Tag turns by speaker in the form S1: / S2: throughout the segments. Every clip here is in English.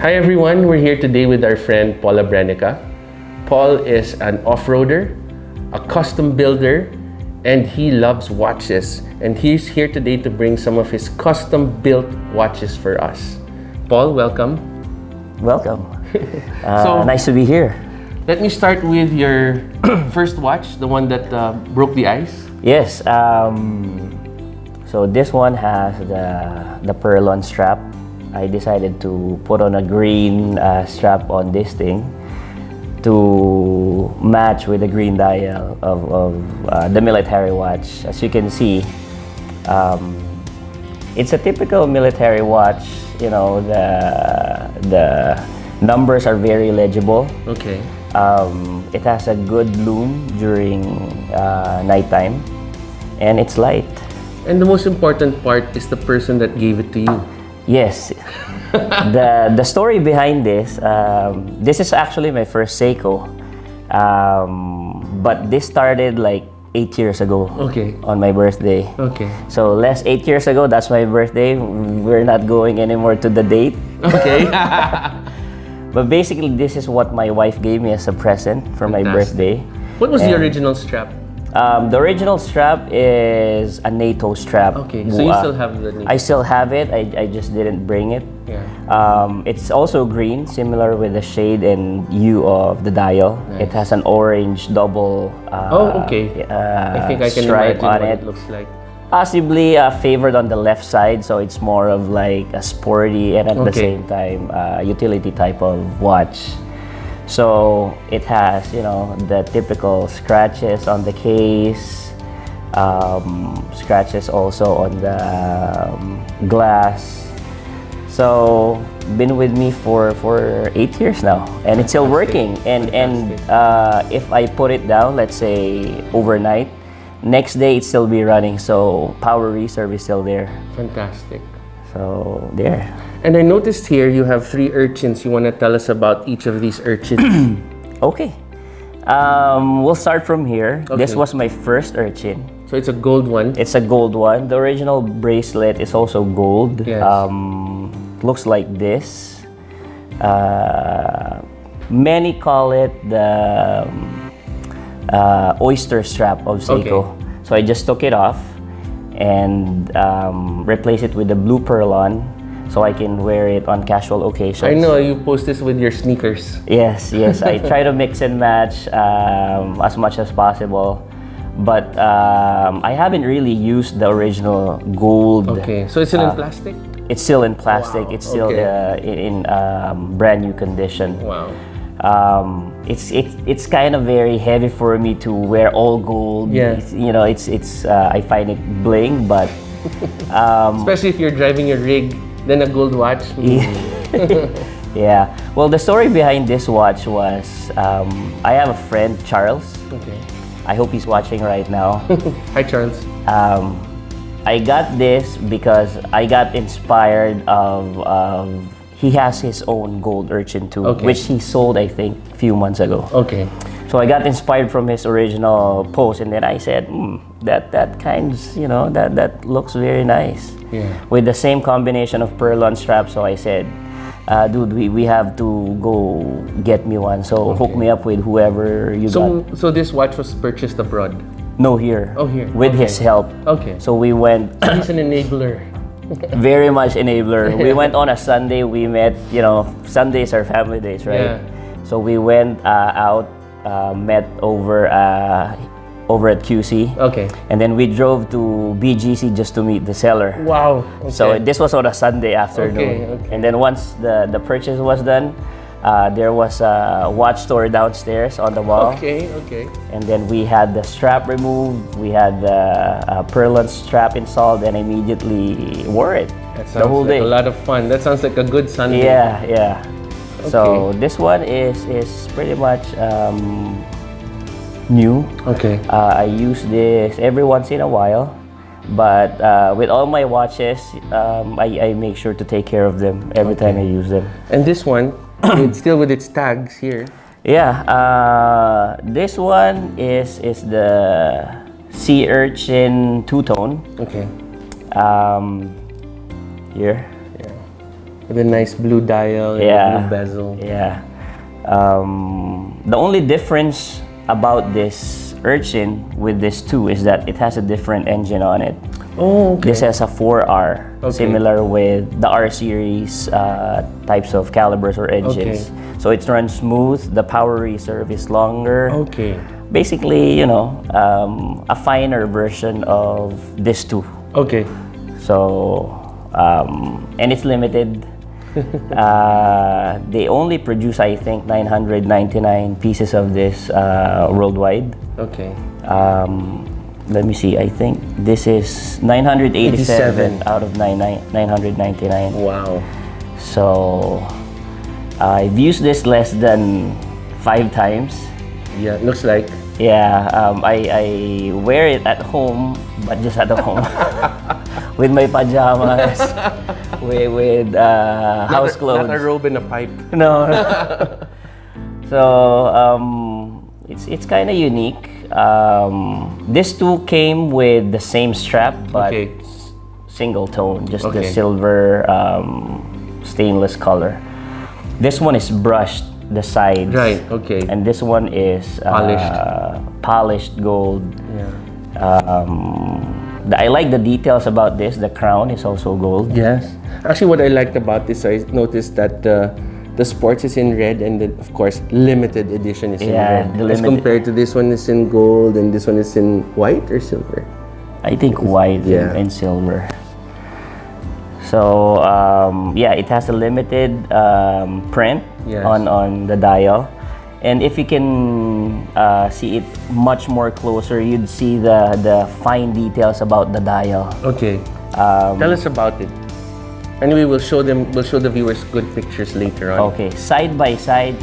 S1: Hi everyone, we're here today with our friend Paul Abrenica. Paul is an off-roader, a custom builder, and he loves watches. And he's here today to bring some of his custom-built watches for us. Paul, welcome.
S2: Welcome.
S1: So,
S2: nice to be here.
S1: Let me start with your first watch, the one that broke the ice.
S2: Yes. So this one has the pearl-on strap. I decided to put on a green strap on this thing to match with the green dial of the military watch. As you can see, it's a typical military watch. You know, the numbers are very legible.
S1: Okay.
S2: It has a good lume during nighttime, and it's light.
S1: And the most important part is the person that gave it to you.
S2: Yes. The story behind this, this is actually my first Seiko, but this started like 8 years ago.
S1: Okay.
S2: On my birthday.
S1: Okay.
S2: So last 8 years ago, that's my birthday. We're not going anymore to the date.
S1: Okay.
S2: But basically, this is what my wife gave me as a present for my birthday.
S1: What was the original strap?
S2: The original strap is a Nato Strap.
S1: Okay, so you still have the Nato?
S2: I still have it. I just didn't bring it.
S1: Yeah.
S2: It's also green, similar with the shade and hue of the dial.
S1: Nice.
S2: It has an orange double
S1: okay. I think I can
S2: stripe
S1: imagine
S2: on
S1: what
S2: it.
S1: it looks like.
S2: Possibly favored on the left side, so it's more of like a sporty and at the same time utility type of watch. So it has, you know, the typical scratches on the case, scratches also on the glass. So been with me for 8 years now, and it's still working. And if I put it down, let's say overnight, next day it still be running. So power reserve is still there.
S1: Fantastic.
S2: So there.
S1: And I noticed here you have 3 urchins. You want to tell us about each of these urchins?
S2: Okay. We'll start from here.
S1: Okay.
S2: This was my first urchin.
S1: So it's a gold one.
S2: It's a gold one. The original bracelet is also gold.
S1: Yes.
S2: Looks like this. Many call it the oyster strap of Seiko.
S1: Okay.
S2: So I just took it off and replaced it with the blue pearl-on, so I can wear it on casual occasions.
S1: I know you post this with your sneakers.
S2: Yes. I try to mix and match as much as possible, but I haven't really used the original gold.
S1: Okay, so it's still in plastic?
S2: It's still in plastic.
S1: Wow.
S2: It's still in brand new condition.
S1: Wow.
S2: It's kind of very heavy for me to wear all gold.
S1: Yeah.
S2: You know, it's I find it bling, but
S1: especially if you're driving a rig, then a gold watch.
S2: Yeah. Well, the story behind this watch was I have a friend, Charles.
S1: Okay.
S2: I hope he's watching right now.
S1: Hi, Charles.
S2: I got this because I got inspired of he has his own gold Urchin 2, which he sold, I think, a few months ago.
S1: Okay.
S2: So I got inspired from his original post, and then I said, that kinds, you know, that looks very nice.
S1: Yeah.
S2: With the same combination of pearl-on strap. So I said, dude, we have to go get me one. So hook me up with whoever you got.
S1: So this watch was purchased abroad?
S2: No, here.
S1: Oh, here.
S2: With his help.
S1: Okay.
S2: So we went.
S1: He's an enabler.
S2: Very much enabler. We went on a Sunday. We met, you know, Sundays are family days, right?
S1: Yeah.
S2: So we went out, met over at QC.
S1: Okay.
S2: And then we drove to BGC just to meet the seller.
S1: Wow. Okay.
S2: So this was on a Sunday afternoon.
S1: Okay.
S2: And then once the purchase was done, there was a watch store downstairs on the wall.
S1: Okay.
S2: And then we had the strap removed, we had the pearl-on strap installed, and immediately wore it
S1: That sounds
S2: the whole
S1: like
S2: day.
S1: a lot of fun. That sounds like a good Sunday.
S2: Yeah. So this one is pretty much new.
S1: Okay.
S2: I use this every once in a while, but with all my watches, I make sure to take care of them every time I use them.
S1: And this one, it's still with its tags here.
S2: Yeah, this one is the Urchin Two-Tone.
S1: Okay.
S2: Here.
S1: Yeah. With a nice blue dial and a blue bezel.
S2: Yeah. The only difference about this Urchin with this 2 is that it has a different engine on it.
S1: Oh, okay.
S2: This has a 4R, similar with the R series types of calibers or engines. So it runs smooth. The power reserve is longer.
S1: Okay.
S2: Basically, you know, a finer version of this 2.
S1: Okay.
S2: So, and it's limited. They only produce, I think, 999 pieces of this worldwide.
S1: Okay.
S2: Let me see. I think this is 987 out of 999.
S1: Wow.
S2: So, I've used this less than 5 times.
S1: Yeah, looks like.
S2: Yeah, I wear it at home, but just at home. With my pajamas, with house clothes.
S1: Not a robe and a pipe.
S2: No. So it's kind of unique. This 2 came with the same strap, but single tone, just the silver stainless color. This one is brushed, the sides.
S1: Right, okay.
S2: And this one is polished gold.
S1: Yeah.
S2: I like the details about this. The crown is also gold.
S1: Yes. Actually, what I liked about this, I noticed that the sports is in red, and then, of course, limited edition is in red. As compared to this one is in gold, and this one is in white or silver?
S2: I think white and silver. So yeah, it has a limited print on the dial, and if you can see it much more closer, you'd see the fine details about the dial.
S1: Okay. Tell us about it. Anyway, we'll show the viewers good pictures later on.
S2: Okay, side by side,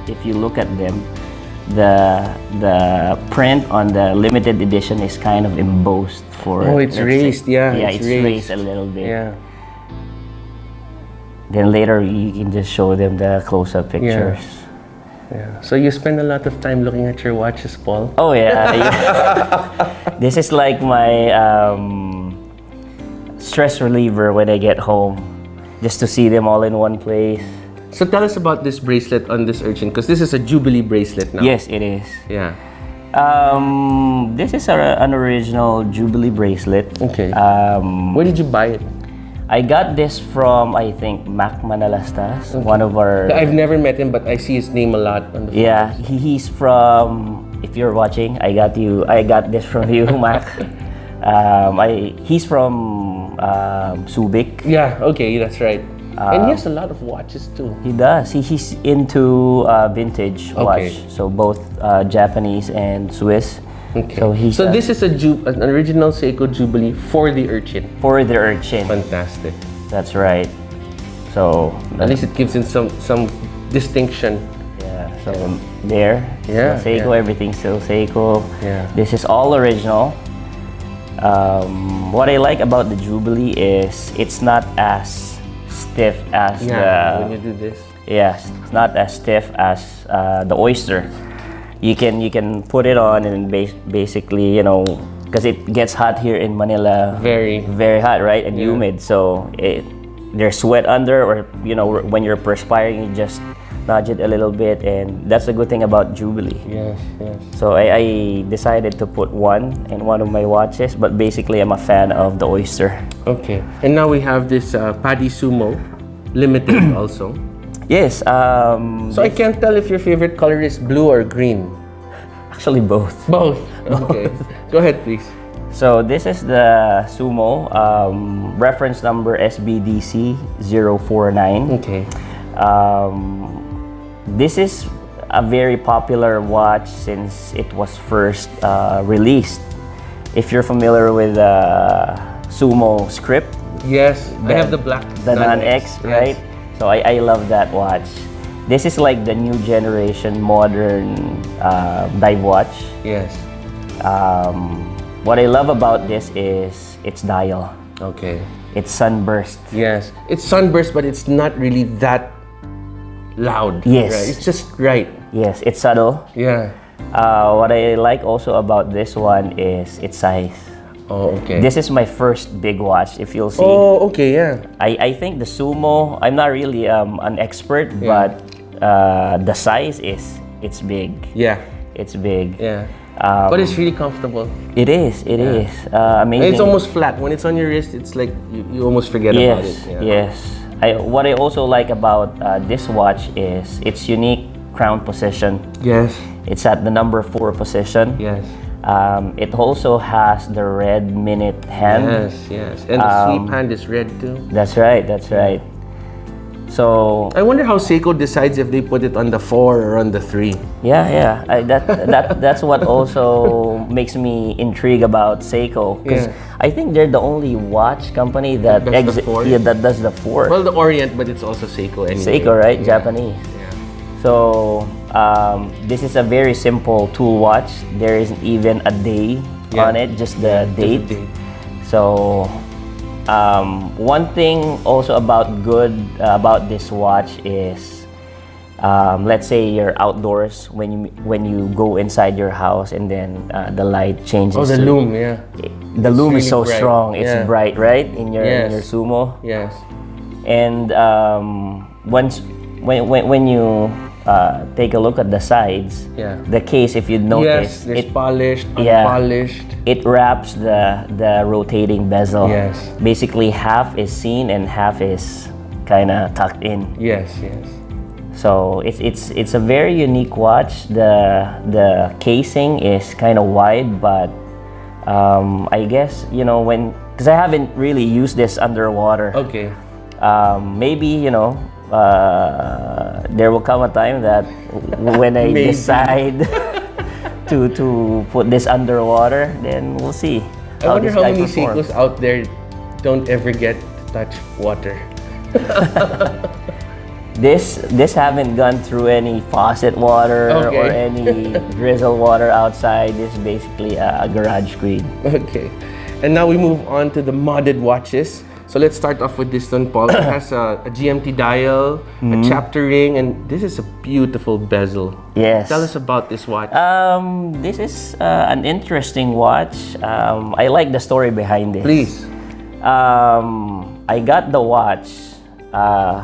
S2: if you look at them, the print on the limited edition is kind of embossed for.
S1: Oh, it's raised. Yeah,
S2: it's raised a little bit.
S1: Yeah.
S2: Then later you can just show them the close-up pictures.
S1: Yeah. So you spend a lot of time looking at your watches, Paul?
S2: Oh yeah. This is like my stress reliever when I get home, just to see them all in one place.
S1: So tell us about this bracelet on this Urchin, because this is a Jubilee bracelet now.
S2: Yes, it is.
S1: Yeah.
S2: This is an original Jubilee bracelet.
S1: Okay. Where did you buy it?
S2: I got this from, I think, Mac Manalastas, one of our...
S1: I've never met him, but I see his name a lot on the photos.
S2: Yeah, he's from... If you're watching, I got this from you, Mac. He's from Subic.
S1: Yeah, okay, that's right. And he has a lot of watches too.
S2: He does. He's into vintage watch, so both Japanese and Swiss.
S1: Okay. So this is an original Seiko Jubilee for the Urchin.
S2: For the Urchin.
S1: Fantastic.
S2: That's right. So
S1: at least it gives it some distinction.
S2: Yeah. So there.
S1: Yeah.
S2: Seiko. Everything's still Seiko.
S1: Yeah.
S2: This is all original. What I like about the Jubilee is it's not as stiff as
S1: when you do this.
S2: Yes, it's not as stiff as the Oyster. You can put it on and basically, you know, because it gets hot here in Manila.
S1: Very
S2: hot, right? And humid. So there's sweat under, or you know, when you're perspiring, you just nudge it a little bit, and that's the good thing about Jubilee.
S1: Yes.
S2: So I decided to put one in one of my watches, but basically I'm a fan of the Oyster.
S1: Okay. And now we have this Paddy Sumo limited also.
S2: Yes.
S1: So I can't tell if your favorite color is blue or green.
S2: Actually, both.
S1: Both. Okay. Go ahead, please.
S2: So this is the Sumo, reference number SBDC 049.
S1: Okay.
S2: This is a very popular watch since it was first released. If you're familiar with the Sumo script.
S1: Yes, I have the black.
S2: The non-X, right?
S1: Yes.
S2: So I love that watch. This is like the new generation modern dive watch.
S1: Yes.
S2: What I love about this is its dial.
S1: Okay.
S2: It's sunburst.
S1: Yes. It's sunburst, but it's not really that loud.
S2: Yes.
S1: Right? It's just right.
S2: Yes, it's subtle.
S1: Yeah.
S2: What I like also about this one is its size.
S1: Oh, okay.
S2: This is my first big watch, if you'll see.
S1: Oh, okay, yeah.
S2: I think the Sumo, I'm not really an expert,
S1: Yeah.
S2: but the size it's big.
S1: Yeah,
S2: It's big.
S1: yeah. But it's really comfortable.
S2: It is. It is amazing.
S1: And it's almost flat. When it's on your wrist, it's like you almost forget about it. Yeah.
S2: Yes. What I also like about this watch is its unique crown position.
S1: Yes.
S2: It's at the number 4 position.
S1: Yes.
S2: It also has the red minute hand.
S1: Yes, yes. And the sweep hand is red too.
S2: That's right. That's right. So
S1: I wonder how Seiko decides if they put it on the 4 or on the 3.
S2: yeah. That's what also makes me intrigued about Seiko, because
S1: Yeah.
S2: I think they're the only watch company that
S1: does the 4?
S2: that does the 4.
S1: Well, the Orient, but it's also Seiko anyway.
S2: Seiko, right?
S1: Yeah.
S2: Japanese.
S1: Yeah.
S2: So this is a very simple tool watch. There isn't even a day
S1: Yeah.
S2: on it, just the
S1: Just the
S2: date.
S1: date.
S2: So one thing also about this watch is, let's say you're outdoors when you go inside your house and then the light changes.
S1: Oh, the
S2: to-
S1: loom, yeah.
S2: The loom is
S1: really
S2: so
S1: bright.
S2: strong. It's
S1: Yeah.
S2: bright, right? In your
S1: Yes.
S2: Sumo.
S1: Yes.
S2: And when you take a look at the sides,
S1: Yeah.
S2: the case, if you notice,
S1: Yes, there's
S2: it
S1: polished,
S2: Yeah.
S1: unpolished.
S2: it wraps the rotating bezel.
S1: Yes.
S2: Basically, half is seen and half is kind of tucked in.
S1: Yes, yes.
S2: So it's a very unique watch. The casing is kind of wide, but I guess because I haven't really used this underwater.
S1: Okay.
S2: Maybe there will come a time that when I
S1: Maybe.
S2: decide to put this underwater, then we'll see.
S1: I wonder
S2: this
S1: how
S2: guy
S1: many
S2: performs.
S1: Seikos out there don't ever get to touch water.
S2: This haven't gone through any faucet water or
S1: Okay.
S2: any drizzle water outside. This is basically a garage screen.
S1: Okay. And now we move on to the modded watches. So let's start off with this one, Paul. It has a GMT dial, a chapter ring, and this is a beautiful bezel.
S2: Yes.
S1: Tell us about this watch.
S2: This is an interesting watch. I like the story behind it.
S1: Please.
S2: I got the watch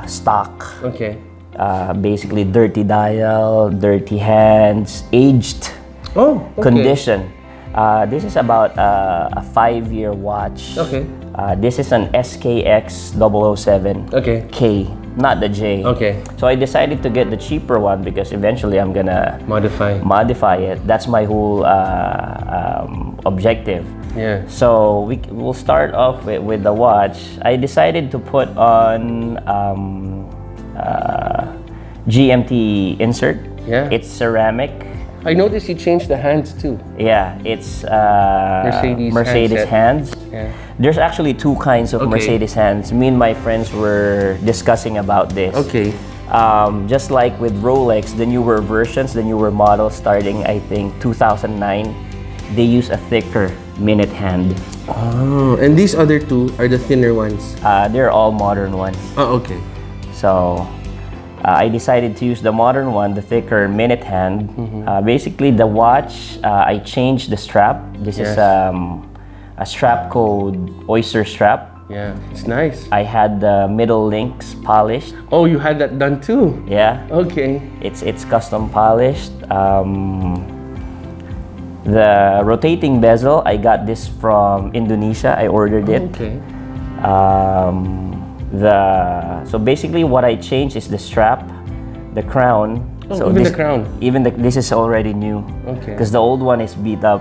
S2: stock.
S1: Okay.
S2: Basically dirty dial, dirty hands, aged
S1: Oh, okay.
S2: condition. This is about a 5-year watch.
S1: Okay.
S2: This is an SKX 007
S1: Okay.
S2: K, not the J.
S1: Okay.
S2: So I decided to get the cheaper one because eventually I'm gonna modify it. That's my whole objective.
S1: Yeah.
S2: So we'll start off with the watch. I decided to put on GMT insert.
S1: Yeah.
S2: It's ceramic.
S1: I noticed you changed the hands too.
S2: Yeah, it's
S1: Mercedes
S2: hands.
S1: Yeah.
S2: There's actually 2 kinds of
S1: Okay.
S2: Mercedes hands. Me and my friends were discussing about this.
S1: Okay.
S2: Just like with Rolex, the newer versions, the newer models starting, I think, 2009, they use a thicker minute hand.
S1: Oh, and these other two are the thinner ones.
S2: They're all modern ones.
S1: Oh, okay.
S2: So I decided to use the modern one, the thicker minute hand. Basically, the watch, I changed the strap. This is
S1: Yes.
S2: a strap called Oyster Strap.
S1: Yeah, it's nice.
S2: I had the middle links polished.
S1: Oh, you had that done too.
S2: Yeah,
S1: Okay.
S2: it's custom polished. The rotating bezel, I got this from Indonesia. I ordered it.
S1: Okay.
S2: So basically what I changed is the strap, the crown.
S1: Oh,
S2: So
S1: even
S2: this,
S1: the crown.
S2: Even this is already new.
S1: Okay.
S2: Because the old one is beat up.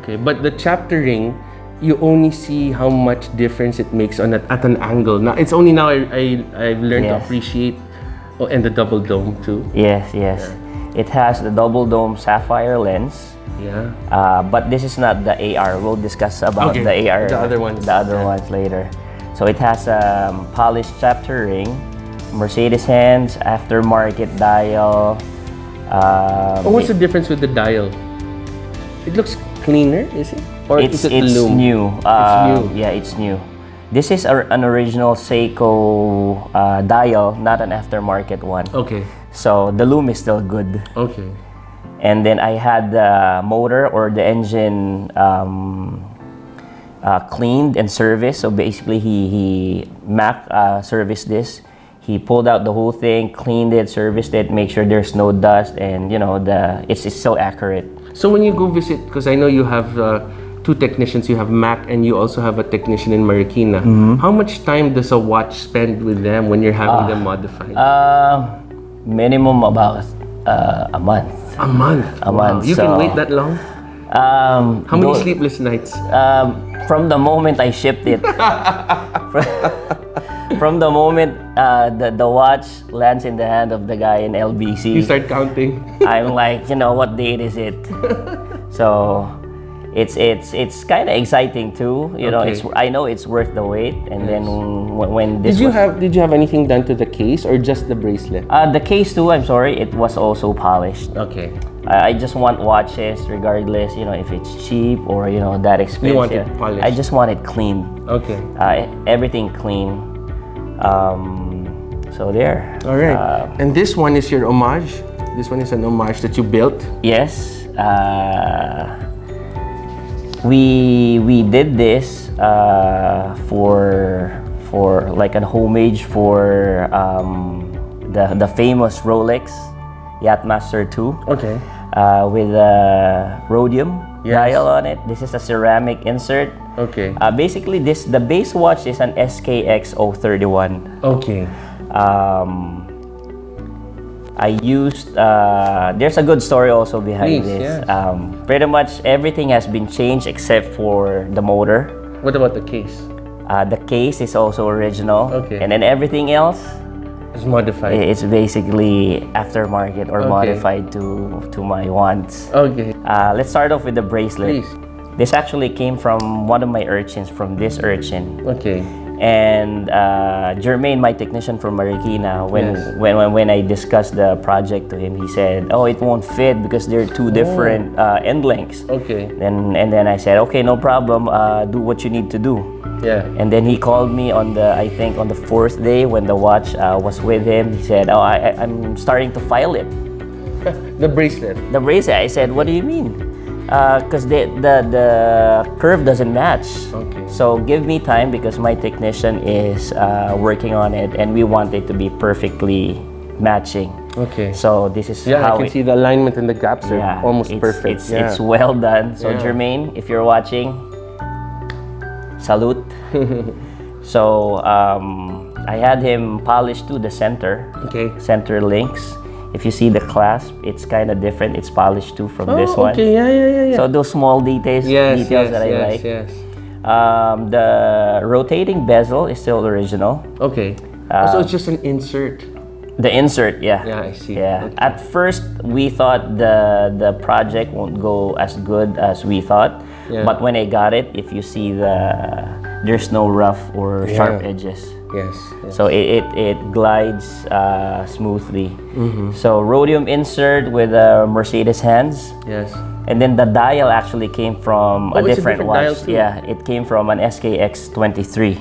S1: Okay, but the chapter ring, you only see how much difference it makes at an angle. Now it's only now I've learned to
S2: Yes.
S1: appreciate. Oh, and the double dome too.
S2: Yes. It has the double dome sapphire lens.
S1: Yeah.
S2: But this is not the AR. We'll discuss about
S1: Okay,
S2: the AR.
S1: the other ones.
S2: The other
S1: Yeah.
S2: ones later. So it has a polished chapter ring, Mercedes hands, aftermarket dial.
S1: What's the difference with the dial? It looks cleaner, is it? Or
S2: It's
S1: is it the loom?
S2: new.
S1: It's new.
S2: Yeah, it's new. This is an original Seiko dial, not an aftermarket one.
S1: Okay.
S2: So the loom is still good.
S1: Okay.
S2: And then I had the motor or the engine cleaned and serviced. So basically, he Mac serviced this. He pulled out the whole thing, cleaned it, serviced it, make sure there's no dust, and it's so accurate.
S1: So when you go visit, because I know you have two technicians, you have Mac and you also have a technician in Marikina. How much time does a watch spend with them when you're having them modified?
S2: Minimum about a month.
S1: A month?
S2: A month.
S1: You can wait that long? How many sleepless nights?
S2: From the moment I shipped it. From the moment the watch lands in the hand of the guy in LBC,
S1: You start counting.
S2: I'm like, what date is it? So it's kind of exciting too. I know it's worth the wait. And then when this
S1: did you have anything done to the case or just the bracelet?
S2: The case too, I'm sorry, it was also polished.
S1: Okay.
S2: I just want watches regardless, if it's cheap or that expensive.
S1: You want it polished?
S2: I just want it clean.
S1: Okay.
S2: Everything clean. So there.
S1: All right. And this one is your homage. This one is an homage that you built.
S2: Yes. We did this for like an homage for the famous Rolex Yachtmaster 2.
S1: Okay.
S2: With a rhodium dial on it. This is a ceramic insert.
S1: Okay.
S2: Basically, the base watch is an SKX 031.
S1: Okay.
S2: I used. There's a good story also behind
S1: Please,
S2: this.
S1: yes.
S2: Pretty much everything has been changed except for the motor.
S1: What about the case?
S2: The case is also original.
S1: Okay.
S2: And then everything else,
S1: It's modified.
S2: it's basically aftermarket or modified to my wants.
S1: Okay.
S2: Let's start off with the bracelet.
S1: Please.
S2: This actually came from one of my urchins, from this urchin.
S1: Okay.
S2: And Jermaine, my technician from Marikina, when I discussed the project to him, he said, "Oh, it won't fit because they're two different end lengths."
S1: Okay.
S2: And then I said, "Okay, no problem. Do what you need to do."
S1: Yeah.
S2: And then he called me on the fourth day when the watch was with him. He said, "Oh, I'm starting to file it."
S1: The bracelet.
S2: The bracelet. I said, "What do you mean?" Because the curve doesn't match.
S1: Okay.
S2: So give me time because my technician is working on it, and we want it to be perfectly matching.
S1: Okay.
S2: So this is
S1: I
S2: how
S1: can see the alignment and the gaps are almost perfect.
S2: It's well done. So
S1: Yeah.
S2: Jermaine, if you're watching, salute. So I had him polish to the center.
S1: Okay.
S2: Center links. If you see the clasp, it's kind of different. It's polished too from this one.
S1: Okay. Yeah.
S2: So those small details that I like.
S1: Yes.
S2: The rotating bezel is still original.
S1: Okay. So it's just an insert.
S2: The insert, yeah.
S1: Yeah, I see.
S2: Yeah.
S1: Okay.
S2: At first, we thought the project won't go as good as we thought.
S1: Yeah.
S2: But when I got it, if you see there's no rough or sharp edges.
S1: Yes.
S2: So it glides smoothly. So rhodium insert with Mercedes hands.
S1: Yes.
S2: And then the dial actually came from a
S1: it's a
S2: different
S1: different dial
S2: watch.
S1: too.
S2: Yeah, it came from an SKX 23.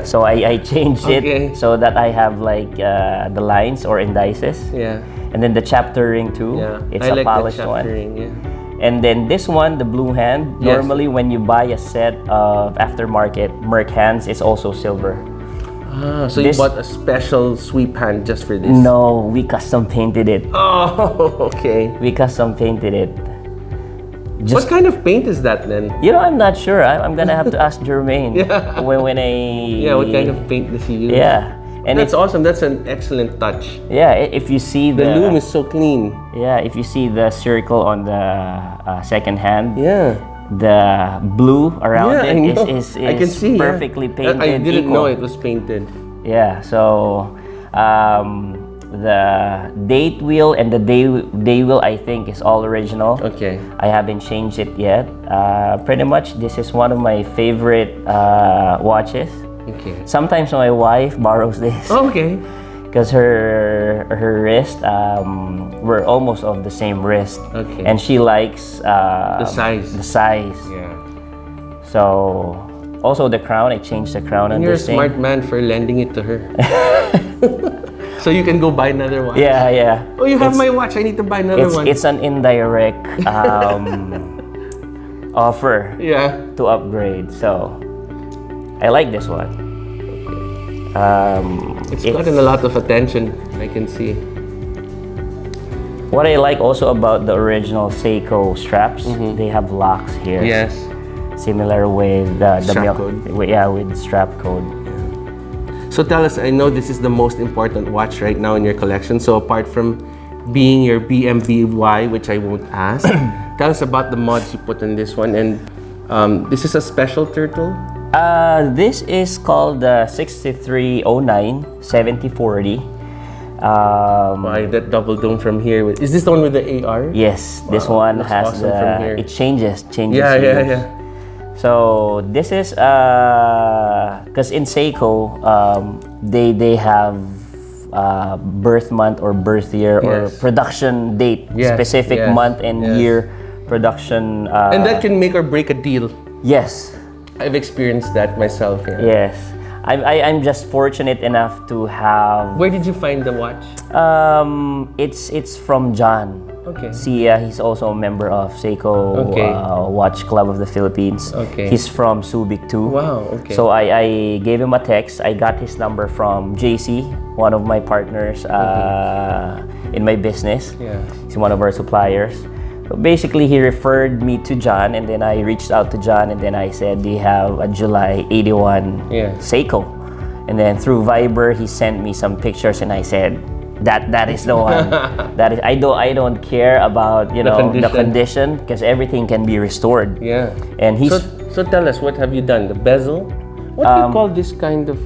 S2: So I changed it so that I have like the lines or indices.
S1: Yeah.
S2: And then the chapter ring too.
S1: Yeah.
S2: It's
S1: I
S2: a
S1: like
S2: polished
S1: the
S2: one.
S1: chaptering, yeah.
S2: And then this one, the blue hand,
S1: Yes.
S2: normally when you buy a set of aftermarket Merc hands, it's also silver.
S1: So you bought a special sweep hand just for this?
S2: No, we custom painted it.
S1: Oh, okay.
S2: We custom painted it.
S1: What kind of paint is that then?
S2: I'm not sure. I'm gonna have to ask Jermaine when I.
S1: Yeah, what kind of paint does he use?
S2: Yeah, and
S1: that's awesome. That's an excellent touch.
S2: Yeah, if you see
S1: The loom is so clean.
S2: Yeah, if you see the circle on the second hand.
S1: Yeah.
S2: The blue around
S1: I
S2: it
S1: know.
S2: is
S1: I can see,
S2: perfectly painted.
S1: I didn't
S2: equal.
S1: know it was painted.
S2: Yeah, so the date wheel and the day wheel I think is all original.
S1: Okay.
S2: I haven't changed it yet. Pretty much this is one of my favorite watches.
S1: Okay.
S2: Sometimes my wife borrows this.
S1: Okay.
S2: Because her wrist, we're almost of the same wrist.
S1: Okay.
S2: And she likes
S1: The size.
S2: The size.
S1: Yeah.
S2: So also the crown, I changed the crown on
S1: And you're a
S2: this thing.
S1: smart man for lending it to her. So you can go buy another watch.
S2: Yeah.
S1: Oh, you have my watch. I need to buy another one.
S2: It's an indirect offer
S1: Yeah.
S2: to upgrade. So I like this one.
S1: It's gotten a lot of attention, I can see.
S2: What I like also about the original Seiko straps, they have locks here.
S1: Yes.
S2: Similar with the
S1: Strap
S2: milk.
S1: code.
S2: With strap code.
S1: So tell us, I know this is the most important watch right now in your collection. So apart from being your BMBY, which I won't ask, tell us about the mods you put in this one. And this is a special turtle?
S2: This is called the 6309 7040.
S1: Why that double dome from here? Is this the one with the AR?
S2: Yes, this
S1: Wow,
S2: one
S1: looks
S2: has
S1: awesome from here.
S2: it changes
S1: Yeah, yeah,
S2: hues.
S1: yeah.
S2: So this is because in Seiko they have birth month or birth year or
S1: Yes.
S2: production date,
S1: Yes,
S2: specific
S1: yes,
S2: month and
S1: yes.
S2: year production.
S1: And that can make or break a deal.
S2: Yes,
S1: I've experienced that myself. Yeah.
S2: yes. I'm just fortunate enough to have.
S1: Where did you find the watch?
S2: It's from John.
S1: Okay.
S2: He's also a member of Seiko
S1: Okay.
S2: Watch Club of the Philippines.
S1: Okay.
S2: He's from Subic too.
S1: Wow. Okay.
S2: So I gave him a text. I got his number from JC, one of my partners in my business.
S1: Yeah.
S2: He's one of our suppliers. So basically, he referred me to John, and then I reached out to John, and then I said, "Do you have a July 81
S1: Yeah.
S2: Seiko?" And then through Viber, he sent me some pictures, and I said, "That is the one. That is. I don't care about the condition because everything can be restored."
S1: Yeah.
S2: And he's
S1: So tell us, what have you done? The bezel? What do you call this kind of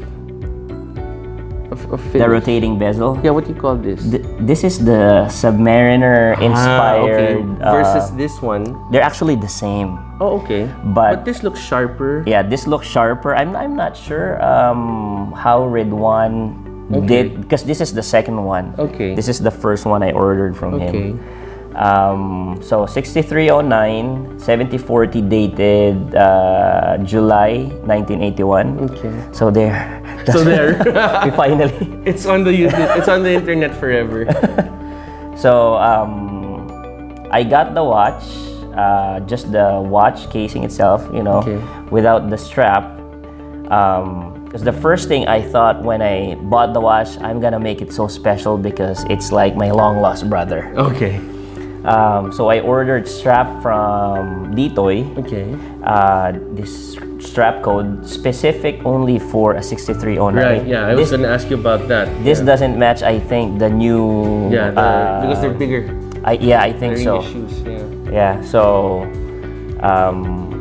S1: finish?
S2: the rotating bezel.
S1: Yeah, what do you call this?
S2: This is the Submariner inspired.
S1: Okay. Versus this one.
S2: They're actually the same.
S1: Oh, okay.
S2: But
S1: this looks sharper.
S2: yeah, this looks sharper. I'm not sure how Ridwan did because this is the second one.
S1: Okay.
S2: This is the first one I ordered from
S1: Okay.
S2: him. So 6309 7040 dated July 1981.
S1: Okay.
S2: So there.
S1: So there.
S2: We finally.
S1: It's on the internet forever.
S2: So I got the watch, just the watch casing itself,
S1: Okay.
S2: without the strap. Because the first thing I thought when I bought the watch, I'm gonna make it so special because it's like my long lost brother.
S1: Okay.
S2: So I ordered strap from Ditoy.
S1: Okay.
S2: This strap code specific only for a 6309.
S1: Right. Yeah, I was gonna ask you about that.
S2: This doesn't match, I think, the new.
S1: Yeah, because they're bigger.
S2: I think
S1: They're
S2: so.
S1: issues. Yeah.
S2: Yeah, so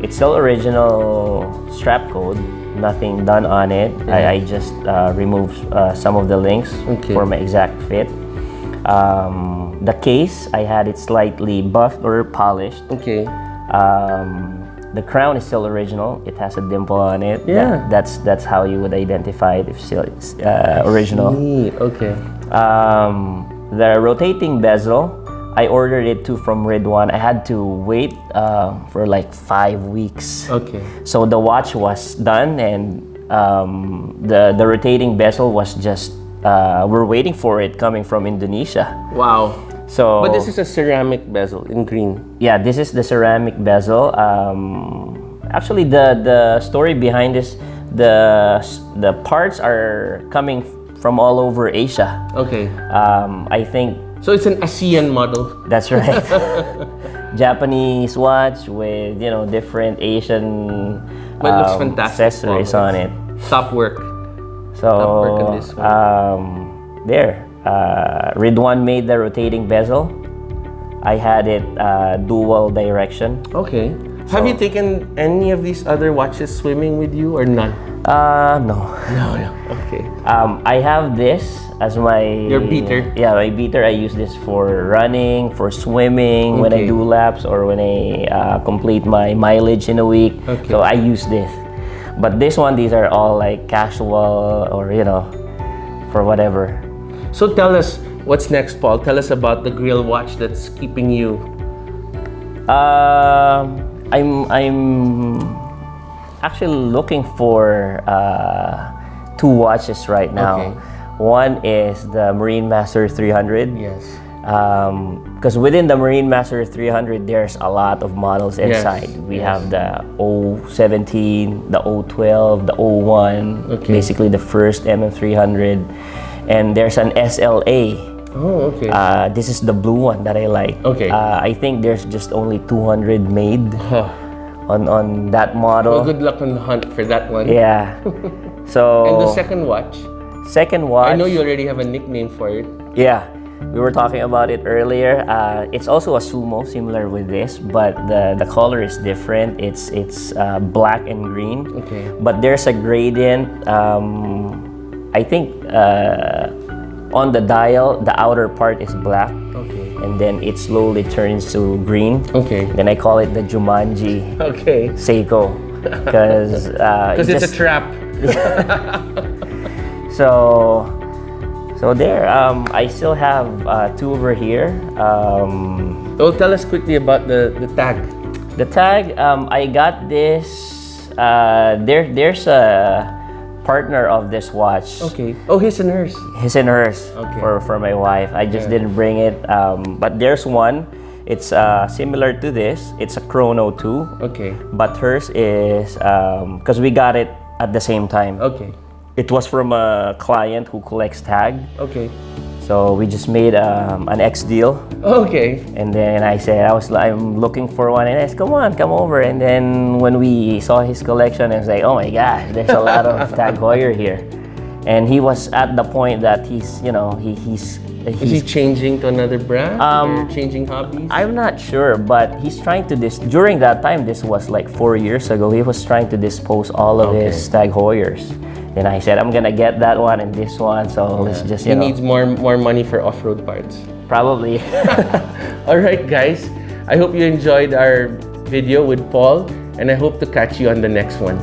S2: it's still original strap code, nothing done on it. I just removed some of the links
S1: Okay.
S2: for my exact fit. The case, I had it slightly buffed or polished.
S1: Okay.
S2: The crown is still original. It has a dimple on it.
S1: Yeah.
S2: That's how you would identify it if it's original.
S1: Neat. Okay.
S2: The rotating bezel, I ordered it too from Ridwan. I had to wait for like 5 weeks.
S1: Okay.
S2: So the watch was done and the rotating bezel was just we're waiting for it coming from Indonesia.
S1: Wow.
S2: So
S1: But this is a ceramic bezel in green.
S2: yeah, this is the ceramic bezel. Actually, the story behind this, the parts are coming from all over Asia.
S1: Okay.
S2: I think
S1: So it's an ASEAN model.
S2: that's right. Japanese watch with different Asian
S1: But it looks fantastic.
S2: accessories on it.
S1: Top work.
S2: So
S1: Top work on this one.
S2: there, Ridwan made the rotating bezel. I had it dual direction.
S1: Okay. Have you taken any of these other watches swimming with you or none?
S2: No.
S1: No. Okay.
S2: I have this as my
S1: Your beater?
S2: Yeah, my beater. I use this for running, for swimming, when I
S1: Okay.
S2: do laps, or when I complete my mileage in a week.
S1: Okay.
S2: So I use this. But this one, these are all like casual or for whatever.
S1: So tell us what's next, Paul. Tell us about the grill watch that's keeping you.
S2: I'm actually looking for 2 watches right now.
S1: Okay.
S2: One is the Marine Master 300.
S1: Yes.
S2: Because within the Marine Master 300, there's a lot of models inside. We have the 017, the 012, the 01, basically the first MM300, and there's an SLA.
S1: Oh, okay.
S2: This is the blue one that I like.
S1: Okay.
S2: I think there's just only 200 made on that model.
S1: Well, good luck on the hunt for that one.
S2: Yeah. So.
S1: And the second watch?
S2: Second watch.
S1: I know you already have a nickname for it.
S2: Yeah. We were talking about it earlier. It's also a sumo, similar with this, but the color is different. It's black and green.
S1: Okay.
S2: But there's a gradient. I think on the dial, the outer part is black.
S1: Okay.
S2: And then it slowly turns to green.
S1: Okay.
S2: Then I call it the Jumanji Seiko. Because
S1: it's a trap.
S2: So there, I still have two over here.
S1: Well, tell us quickly about the tag.
S2: The tag, I got this. There's a partner of this watch.
S1: Okay. Oh, his and hers.
S2: His and hers.
S1: Okay.
S2: For my wife. I just didn't bring it. But there's one. It's similar to this. It's a Chrono 2.
S1: Okay.
S2: But hers is because we got it at the same time.
S1: Okay.
S2: It was from a client who collects tag.
S1: Okay.
S2: So we just made an X deal.
S1: Okay.
S2: And then I said, I'm looking for one. And I said, come over. And then when we saw his collection, I was like, oh my gosh, there's a lot of Tag Heuer here. And he was at the point that he's
S1: Is he changing to another brand? Or changing hobbies?
S2: I'm not sure, but he's trying to during that time, this was like 4 years ago, he was trying to dispose all of his Tag Heuers. Then I said, I'm gonna get that one and this one, so let's just,
S1: He needs more money for off-road parts.
S2: Probably.
S1: Alright guys, I hope you enjoyed our video with Paul, and I hope to catch you on the next one.